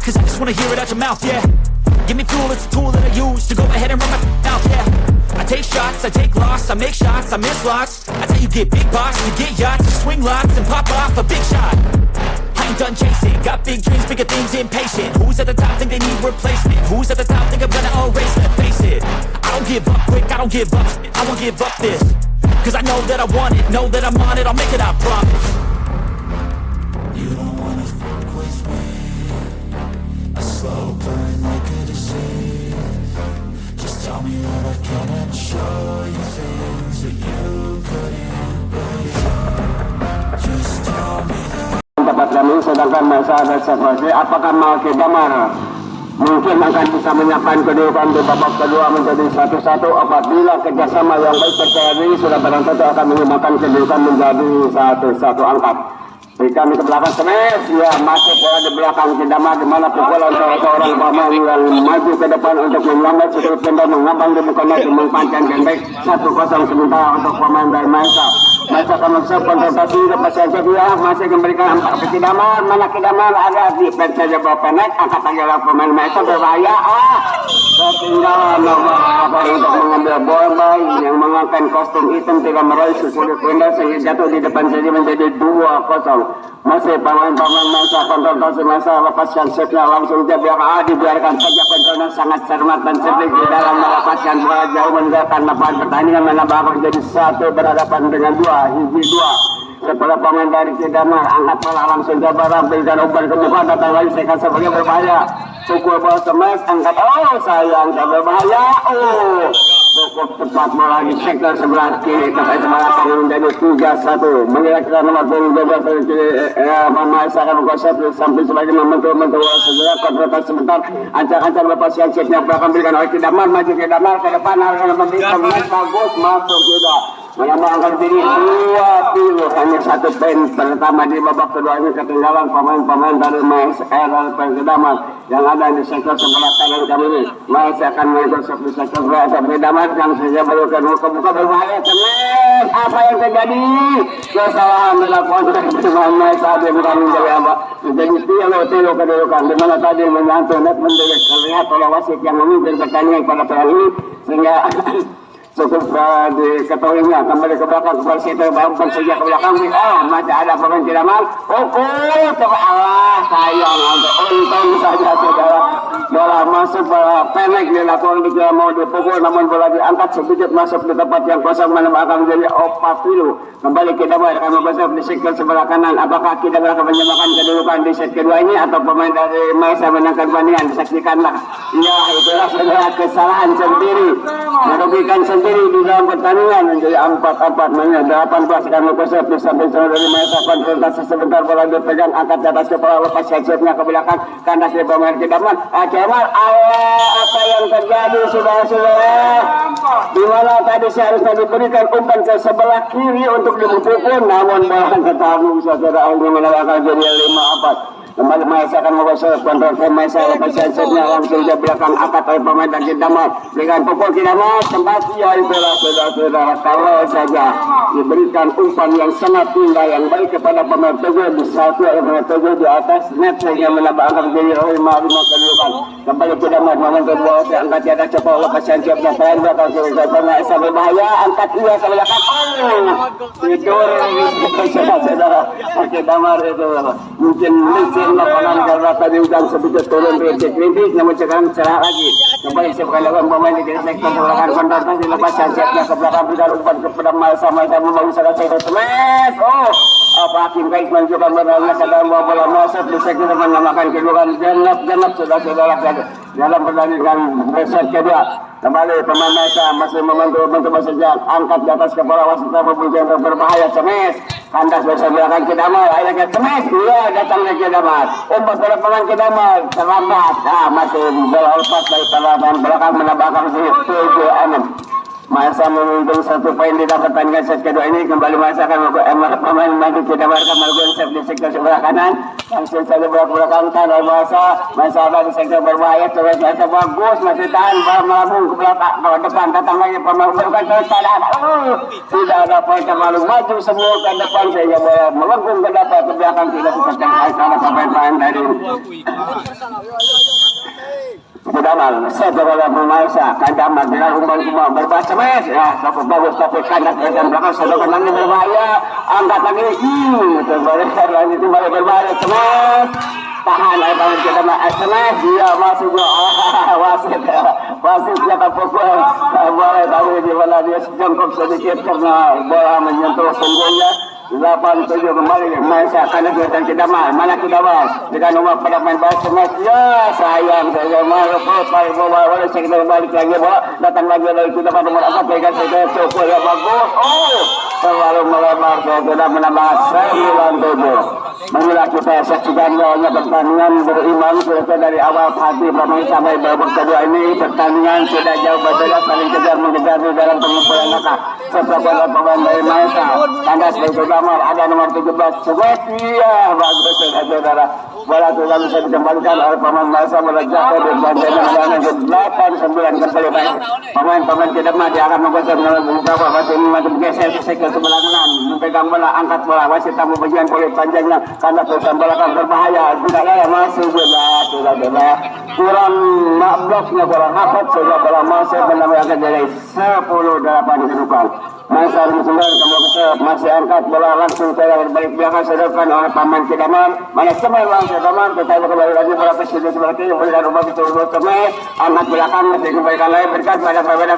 cause I just wanna hear it out your mouth, yeah. Give me fuel, it's a tool that I use to go ahead and run my mouth, yeah. I take shots, I take loss, I make shots, I miss lots. That's how you get big boss, you get yachts, you swing lots and pop off a big shot. I ain't done chasing, got big dreams, bigger things, impatient. Who's at the top think they need replacement? Who's at the top think I'm gonna erase them? Face it, I don't give up quick, I don't give up, I won't give up this. Cause I know that I want it, know that I'm on it, I'll make it, I promise. You don't wanna fuck with me. A slow burn like a disease. Just tell me that I can and show you things that you couldn't believe. Just tell me that. Tempat kami sedangkan masa ada seperti apakah mau ke damar mungkin akan bisa menyiapkan kedudukan di babak kedua menjadi 1-1 apabila kerjasama yang baik percaya diri sudah barang tentu akan menyumbangkan kedudukan menjadi 1-1 angkat. Berikan ke belakang smash, ya masuk bola di belakang Kidamar di mana pukulan seorang pemain yang maju ke depan untuk menyambat setelah tenda mengambang di mukanya dimanfaatkan gendek 1-0 sementara untuk pemain dari Maisa. Maisa akan masuk konsentrasi ke pasien dia masih memberikan empat ke Kidamar, mana Kidamar ada di pen saja bawa pendek angkat aja pemain Maisa berbahaya. Ketinggalan nomor untuk mengambil bola yang mengenakan kostum hitam tidak meraih susulit pindah sehingga jatuh di depan saja menjadi 2-0. Masih pemain-pemain Maisa konsentrasi Maisa lepaskan setnya langsung dia dibiarkan saja pencontohnya sangat cermat dan cerdik di dalam melepaskan bola jauh meninggalkan lapangan pertandingan menambah menjadi 1 berhadapan dengan 2 hiji 2. Setelah pemain dari Kidamar angkat bola langsung coba ramping dan umpan ke depan datang lagi sekan sebagai berbahaya. Pukul bola semes angkat sayang berbahaya cukup cepat bola di sektor sebelah kiri sampai sebelah kiri menjadi 3-1 mengira nomor 12 dari kiri Maisa akan berkosep sampai sebagai membentuk segera kontratak sebentar ancang-ancang lepas yang setnya akan berikan oleh Kidamar maju Kidamar ke depan akan memberikan bagus masuk juga menambahkan diri 2-0 hanya 1 poin pertama di babak kedua ini ketinggalan pemain-pemain dari Maisa dari Kidamar yang ada di sektor sebelah kanan kami ini. Maisa akan mengikut di sektor sebelah Kidamar yang saja berikan muka berbahaya teman apa yang terjadi kesalahan dilakukan oleh pemain Maisa dia bukan menjadi apa menjadi tilo kedudukan di mana tadi menyantuh net menjadi terlihat oleh wasit yang memimpin pertandingan pada peran ini sehingga cukup diketahuinya kembali ke belakang kembali situ bangkang saja ke belakang masih ada pemain Kidamar coba Allah sayang untung saja saudara bola masuk bola pendek dilakukan dia mau dipukul namun bola diangkat sedikit masuk di tempat yang kosong mana akan menjadi 4-0 kembali Kidamar akan masuk di sektor sebelah kanan apakah Kidamar akan menyamakan kedudukan di set kedua ini atau pemain dari Maisa menangkan pertandingan disaksikanlah ya itulah saudara kesalahan sendiri merugikan sendiri di dalam pertandingan menjadi 4-4 menjadi 18 akan lepas sampai dari Maisa konfrontasi sebentar bola dipegang angkat di atas kepala lepas headsetnya ke belakang kandas dari pemain Kidamar Kidamar apa yang terjadi saudara-saudara di mana tadi seharusnya diberikan umpan ke sebelah kiri untuk dipukul namun bola tertabung saudara untuk menambahkan jadi 5-4 kembali Maisa akan mengusir kontrol ke Maisa lepas headsetnya langsung dia belakang angkat oleh pemain dan Kidamar dengan pukul Kidamar tempat ya itulah saudara-saudara kalau saja diberikan umpan yang sangat indah yang baik kepada pemain Teguh di satu pemain Teguh di atas net sehingga menambahkan jadi 5-5 kedudukan kembali Kidamar pemain kedua angkat di atas cepat lepas headsetnya terakhir belakang kiri Maisa berbahaya angkat dia ke belakang tidur saudara Kidamar itu mungkin lapangan karena tadi hujan sedikit turun rintik namun sekarang cerah lagi kembali sebagai lawan pemain di sektor belakang kontak dilepas setnya ke belakang dan umpan kepada Maisa membangun sangat sektor smash apa Hakim Kais menunjukkan berlalu ke dalam bola masuk di sektor menamakan kedudukan genap saudara-saudara dalam pertandingan set kedua kembali pemain Maisa masih membantu saja angkat di atas kepala wasit yang berbahaya smash kandas bersama belakang Kidamar akhirnya smash dia datang lagi Kidamar umpan pada pemain Kidamar terlambat masih bola lepas dari belakang menambahkan 7-6 Masa memimpin 1 poin di dapat pertandingan set kedua ini. Kembali merasakan pemain maju tidak mereka melakukan set di sektor sebelah kanan. Langsung saja belakang tanah masa ada di sektor berbahaya. Terus masa bagus masih tahan melambung ke belakang ke depan. Datang lagi pemain bukan kesalahan. Tidak ada poin terlalu maju semua ke depan sehingga bola melengkung ke depan ke belakang tidak tercapai salah pemain dari Damal. Saya berada memaksa Damal dengan umpan semua berbahasa mes ya cukup bagus tapi kandas dan belakang sedokan lagi berbahaya angkat lagi terbalik lagi kembali berbahaya semes tahan air tangan kita semes dia masuk wasit jatuh pukul boleh tapi di mana dia jongkok sedikit karena bola menyentuh punggungnya 8-7 kembali masa kanan kelihatan Damal mana Damal dengan nomor pada main baik semes ya sayang saya malu paling bola saya balik lagi bola datang lagi dari Damal nomor 4 pegang saya cukup ya bagus terlalu melebar sudah menambah 9-7 marilah kita saksikan bahwa pertandingan berimbang selesai dari awal hati pemain sampai babak kedua ini pertandingan sudah jauh berbeda saling kejar-mengejar di dalam pengumpulan angka setelah pemain dari Malaysia tanda sebagai Damal ada nomor 17 Suwet iya bagus saudara bola sudah bisa dikembalikan oleh pemain Malaysia bola jatuh di bantayan yang ke 8-9 kembali baik pemain tidak mati akan menggosok beberapa masih geser ke sebelah kanan memegang bola angkat bola wasit tamu bagian kulit panjangnya karena perusahaan bola kan berbahaya tidak layak masuk sudah kurang bloknya bola dapat sudah bola masuk menambahkan dari 10-8 kedudukan masa 9 masih angkat bola langsung saya berbalik belakang sedangkan oleh pemain Damal mana semen langsung Damal tetapi kembali lagi bola ke sini seperti ini boleh rumah itu semen anak belakang masih kembalikan lagi berkat pada pemain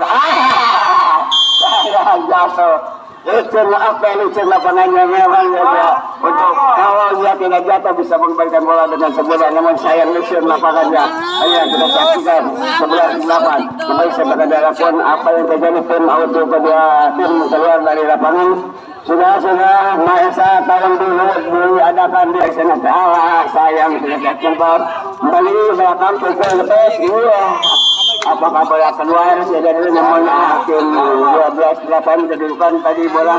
jatuh Licin lapangannya memang ya untuk kalau dia tidak jatuh bisa mengembalikan bola dengan sebulan namun sayang licin lapangannya ayo kita saksikan 11-8 kembali sebenarnya pun apa yang terjadi tim auto kedua tim keluar dari lapangan sudah Maesa tolong dulu adakan di sana sayang sudah cepat kembali belakang pukul lepas apakah bola keluar sudah dulu namanya hakim 12-8 kedudukan tadi bola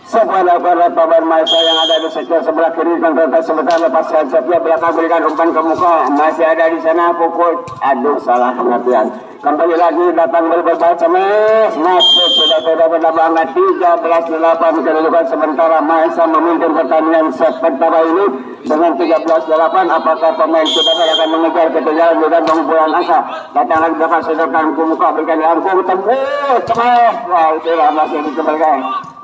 sebelah barat pemain Malaysia yang ada di sektor sebelah kiri dan rentas sebentar lepas setnya belakang berikan umpan ke muka masih ada di sana pukul salah pengertian kembali lagi datang berbahasa mes masuk sudah bertambah 13-8 kedudukan sementara Malaysia memimpin pertandingan set pertama ini dengan 13-8 apakah pemain kita akan mengejar ketinggalan dan pengumpulan angka datang lagi belakang sedangkan ke muka berikan langkung tembus itulah masih dikembalikan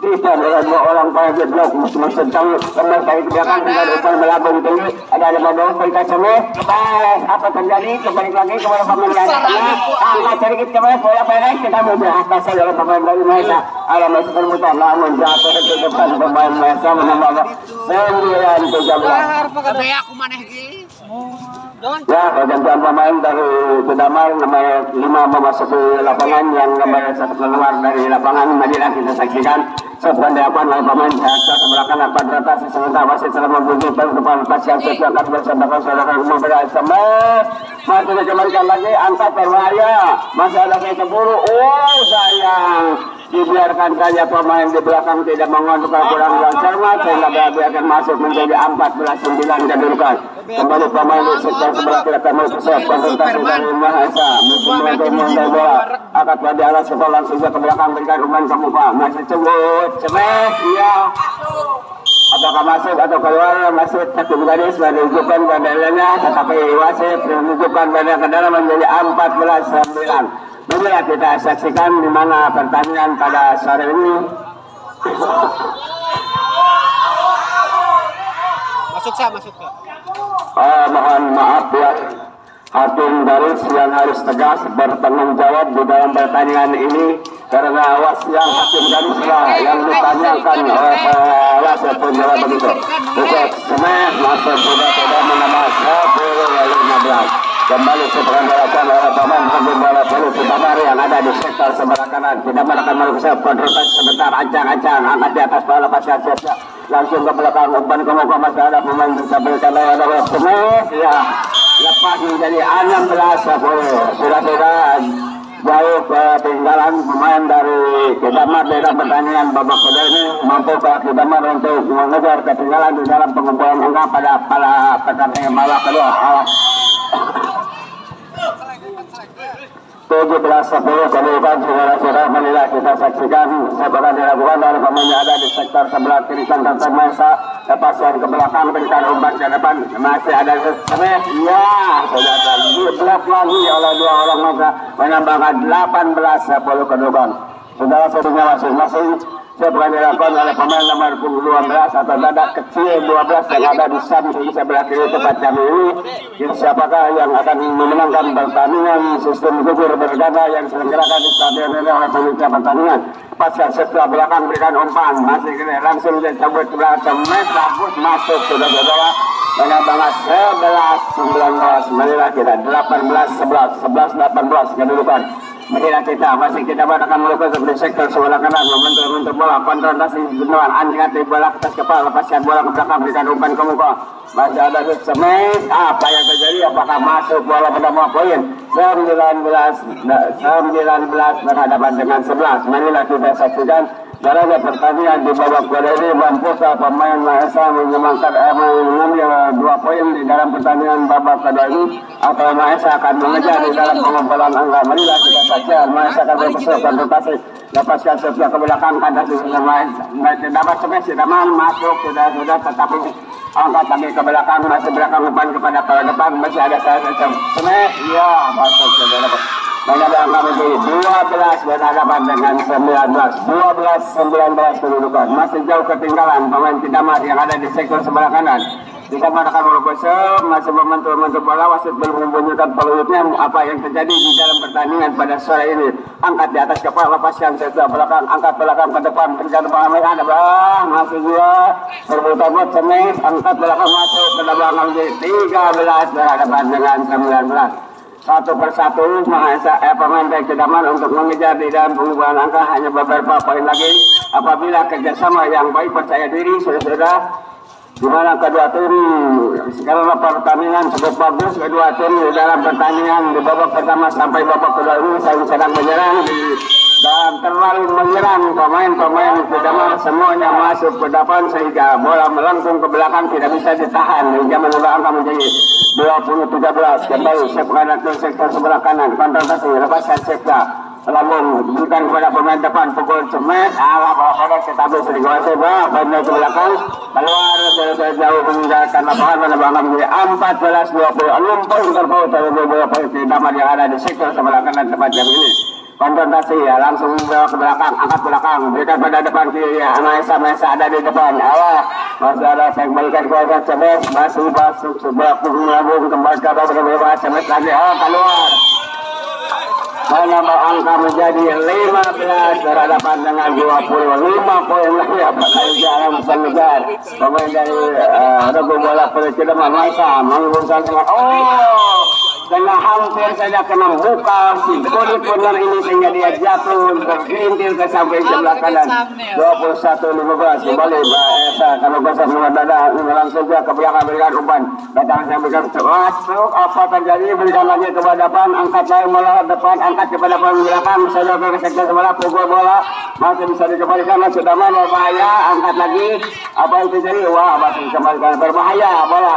tidak ada dua orang pada blok masih tahu kembali dari belakang dengan umpan melambung tinggi ada bodoh berikan semes lepas apa terjadi kembali lagi kepada pemain dari tengah angkat sedikit kembali bola pendek kita mudah atas oleh pemain dari Malaysia ada masih bermutar namun jatuh ke depan pemain Malaysia menambah 9-13 aku maneh ge ya pergantian pemain dari Damal nomor 5 memasuki lapangan yang nomor 1 keluar dari lapangan marilah kita saksikan sebenarnya oleh pemain saya sebelahkan akan rata sementara masih telah membunuh depan pasien sesuai akan bersamakan saudara umum bersama masih dikembalikan lagi angkat berbahaya masih ada saya keburu sayang dibiarkan saja pemain di belakang tidak mengontrol kurang dan cermat sehingga biarkan masuk menjadi 14-9 kedudukan kembali pemain di sektor sebelah kiri akan bersiap konsentrasi dari Mahasa mencoba bola angkat pada alas sekolah langsung ke belakang berikan umpan ke muka masih cebut cemes iya apakah masuk atau keluar masih satu garis menunjukkan badannya tetapi wasit menunjukkan badan ke dalam menjadi 14-9 Marilah kita saksikan di mana pertandingan pada sore ini. Masuk. Mohon maaf ya, hakim garis yang harus tegas bertanggung jawab di dalam pertandingan ini karena yang hakim garis lah yang ditanyakan oleh wasit penjara begitu. Untuk semen masuk sudah menambah 10-15. Kembali diperandalkan oleh pemain pemain bola polisi Damar yang ada di sektor sebelah kanan. Tidak akan melakukan kontrasi sebentar ancang-ancang angkat di atas bola pasca langsung ke belakang umpan ke muka masih ada pemain bisa berikan ada semes ya lepas menjadi 16-10 sudah jauh ketinggalan pemain dari Kedamar daerah pertandingan babak kedua ini mampu Kedamar untuk mengejar ketinggalan di dalam pengumpulan angka pada pertandingan babak kedua. 17-10 kedudukan saudara-saudara, marilah kita saksikan setelah dilakukan oleh pemain yang ada di sektor sebelah kiri kantor Mesa, lepaskan ke belakang, berikan umpan ke depan, masih ada smash, ya sudah terblok lagi oleh dua orang maka menambahkan 18-10 kedudukan. Saudara-saudara masing-masing setelah dilakukan oleh pemain nomor 12 atau dada kecil 12 yang ada di samping sebelah kiri tepat kami ini. Siapakah yang akan memenangkan pertandingan sistem gugur berdada yang diselenggarakan di stadion ini oleh panitia pertandingan? Pasca setelah belakang berikan umpan masih kena langsung dicabut ke belakang bagus masuk saudara-saudara menambah 11-19. Marilah kita 18-11 kedudukan. Marilah kita masih kita akan melakukan di sektor sebelah kanan membentuk bola konfrontasi beneran anjing di bola atas kepala lepaskan bola ke belakang berikan umpan ke muka masih ada semen apa yang terjadi apakah masuk bola bernama poin 19 berhadapan dengan 11. Marilah kita saksikan jalannya pertandingan di babak kedua ini mampukah pemain Maesa mengambil 2 poin di dalam pertandingan babak kedua ini atau Maesa akan mengejar di dalam pengumpulan angka. Marilah kita saksikan Maesa akan berpesan konsultasi lepaskan sebelah ke belakang kandas dapat semes tidak masuk sudah tetapi angkat lagi ke belakang masih belakang umpan kepada para depan masih ada semes ya masuk sudah dapat. Menambah angka menjadi 12 berhadapan dengan 19 kedudukan. Masih jauh ketinggalan pemain Kedamar yang ada di sektor sebelah kanan. Kedamar akan melepaskan masih membantu bola, wasit belum membunyikan peluitnya. Apa yang terjadi di dalam pertandingan pada sore ini? Angkat di atas kepala, lepaskan sebelah belakang, angkat belakang ke depan, berikan pengalaman ada masih juga perbuatan buat semis, angkat belakang masuk ke belakang menjadi 13 berhadapan dengan 19. Satu persatu pemain dari Kedamar untuk mengejar di dalam pengumpulan angka hanya beberapa poin lagi apabila kerjasama yang baik percaya diri sudah di mana kedua tim sekarang pertandingan cukup bagus kedua tim di dalam pertandingan di babak pertama sampai babak kedua ini sedang menyerang dan terlalu menyerang pemain Kedamar semuanya masuk ke depan sehingga bola melengkung ke belakang tidak bisa ditahan hingga menambah angka menjadi 20-13 kembali sepadan ke sektor sebelah kanan konfrontasi lepaskan Septa namun bukan kepada pemain depan pukul cemet bola pendek tetapi sering coba pendek ke belakang keluar jauh meninggalkan lapangan menambah angka menjadi 14-20 poin terpaut dari bola poin Kedamar yang ada di sektor sebelah kanan tempat jam ini. Konfrontasi ya langsung ke belakang angkat belakang berikan pada depan kiri ya Maesa ada di depan masih ada saya kembalikan kuasa Cemes masih masuk sebuah punggung lambung kembali ke bawah Cemes lagi keluar menambah angka menjadi 15 berhadapan dengan 25 poin lagi apakah jalan bisa ngejar pemain dari regu bola Kedamar Maesa menghubungkan dengan kena hampir saja kena buka si kulit benar ini sehingga dia jatuh tergelintir ke samping sebelah kanan 21-15 kembali Mbak Esa kalau besar nomor dada langsung saja ke belakang berikan umpan datang saya berikan masuk apa terjadi berikan lagi ke depan angkat lagi melawan depan angkat kepada belakang saja ke sektor sebelah pukul bola masih bisa dikembalikan sudah mana berbahaya angkat lagi apa yang terjadi masih dikembalikan berbahaya bola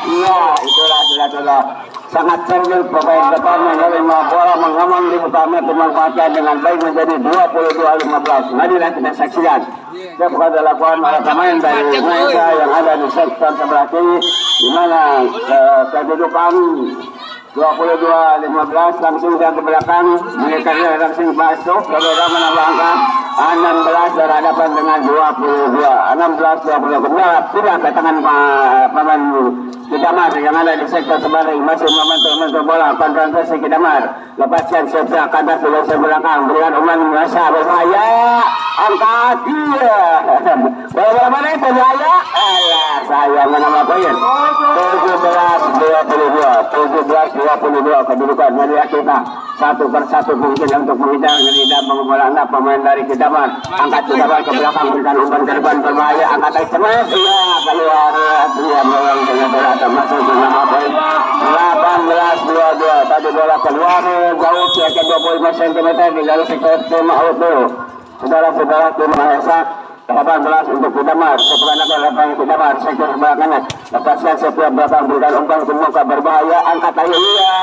ya itulah sangat serius pemain depan menerima bola mengaman di utama dimanfaatkan dengan baik menjadi 22-15. Marilah kita saksikan sebuah dilakukan oleh pemain dari Maesa yang ada di sektor sebelah kiri di mana kedudukan 22-15 langsung dia ke belakang mereka langsung masuk berbeda menambah angka 16 berhadapan dengan 16-20 benar tidak ke tangan pemain Kedamar yang ada di sektor sebelah masih membantu bola konfrontasi Kedamar lepaskan sebelah kanan sebelah belakang berikan umpan Maesa berbahaya angkat dia bola mana itu berbahaya saya menambah poin 17-22 kedudukan marilah kita satu persatu mungkin untuk mengejar dan mengumpulan pemain dari Kedamar angkat Kedamar ke belakang berikan umpan ke depan berbahaya angkat Cemes keluar dia melong dengan masuk dengan poin 18-22 tadi bola keluar jauh ke 25 cm di dalam sektor tim out dulu. Saudara-saudara tim Mahesa 18 untuk Kudamar, sebelah belakang Kudamar, sektor sebelah kanan. Lepaskan setiap belakang berikan umpan semoga berbahaya. Angkat ayo iya.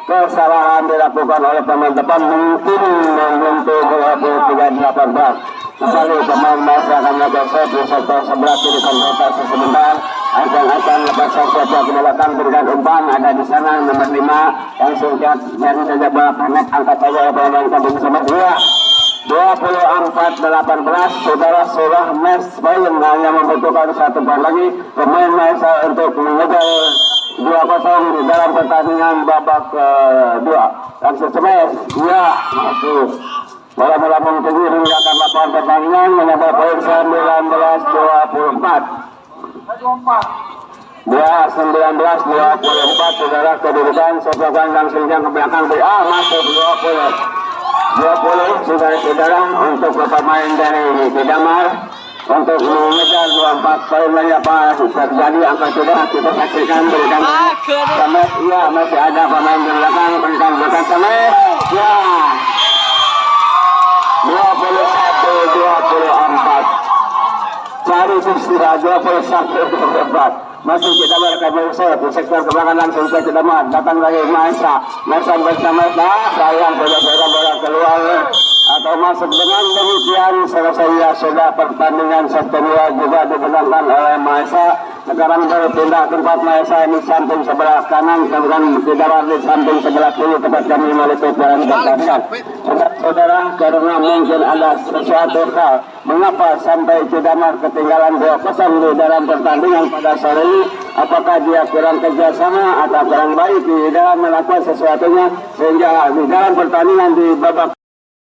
Kesalahan dilakukan oleh pemain depan mungkin menyentuh 23-18. Kembali pemain Mahesa akan melakukan set di sektor sebelah kiri konvertasi sebentar. Akan lepaskan setiap ke belakang berikan umpan. Ada di sana nomor 5 yang singkat dari saja bola pendek. Angkat aja oleh pemain kampung nomor 2. 24-18. Saudara sudah match point, hanya membutuhkan satu poin lagi. Pemain Mahesa untuk mengejar 2-0 di dalam pertandingan babak kedua. Langsung smash, ya masuk. Bola-bola mengikuti hingga ke lapangan pertandingan menyebabkan poin 19-24. Ya 19-24 saudara kedudukan sesuai langsungnya ke belakang masuk 20 saudara-saudara untuk pemain dari Kidamar untuk mengejar 24 poin lagi apa terjadi angka sudah kita saksikan berikan sama ya masih ada pemain di belakang berikan sama ya 21-24 cari istirahat 21-24 masih kita berkabung di sektor ke belakang langsung ke Kidamar datang lagi Mahesa bersama sayang saudara bola keluar atau masuk. Dengan demikian selesai sudah pertandingan set kedua juga dimenangkan oleh Mahesa. Sekarang berpindah tempat Mahesa ini samping sebelah kanan, kemudian Kidamar di samping sebelah kiri tempat kami meliput dalam pertandingan. Saudara, karena mungkin ada sesuatu hal mengapa sampai Kidamar ketinggalan 2-0 di dalam pertandingan pada sore ini. Apakah dia kurang kerjasama atau kurang baik di dalam melakukan sesuatunya sehingga di dalam pertandingan di babak